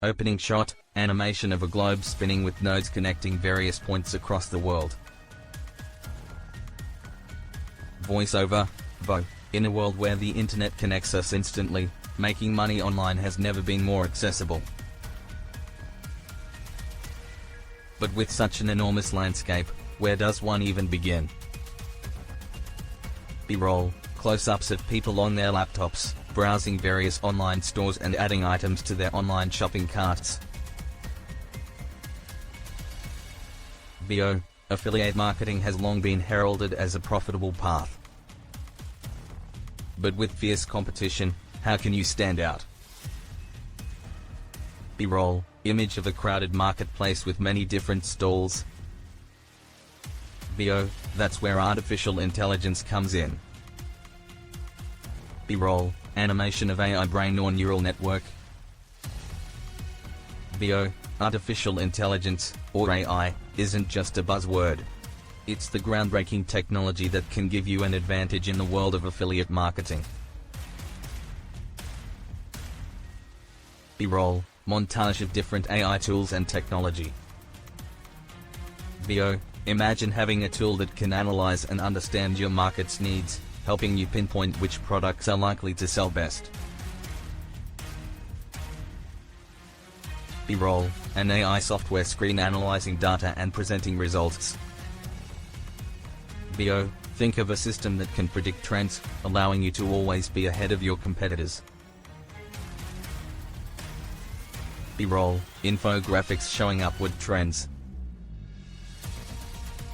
Opening shot, animation of a globe spinning with nodes connecting various points across the world. Voiceover, VO. In a world where the internet connects us instantly, making money online has never been more accessible. But with such an enormous landscape, where does one even begin? B-roll, close-ups of people on their laptops, browsing various online stores and adding items to their online shopping carts. VO, affiliate marketing has long been heralded as a profitable path. But with fierce competition, how can you stand out? B-roll, image of a crowded marketplace with many different stalls. VO, that's where artificial intelligence comes in. B-roll, animation of AI brain or neural network. VO, artificial intelligence, or AI, isn't just a buzzword. It's the groundbreaking technology that can give you an advantage in the world of affiliate marketing. B-roll, montage of different AI tools and technology. VO, imagine having a tool that can analyze and understand your market's needs, helping you pinpoint which products are likely to sell best. B-roll, an AI software screen analyzing data and presenting results. VO, think of a system that can predict trends, allowing you to always be ahead of your competitors. B-roll, infographics showing upward trends.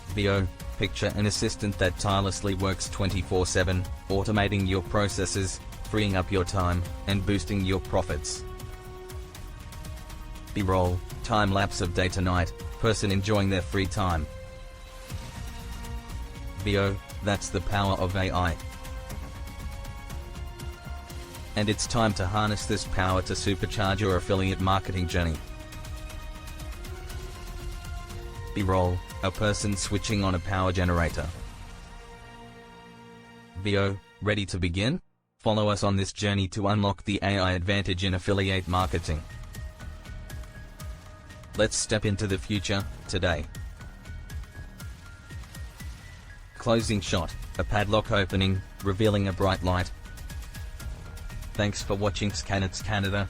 VO, picture an assistant that tirelessly works 24/7, automating your processes, freeing up your time, and boosting your profits. B-roll, time-lapse of day to night, person enjoying their free time. VO, that's the power of AI. And it's time to harness this power to supercharge your affiliate marketing journey. B-roll, a person switching on a power generator. VO, ready to begin? Follow us on this journey to unlock the AI advantage in affiliate marketing. Let's step into the future, today. Closing shot, a padlock opening, revealing a bright light. Thanks for watching Scanets Canada.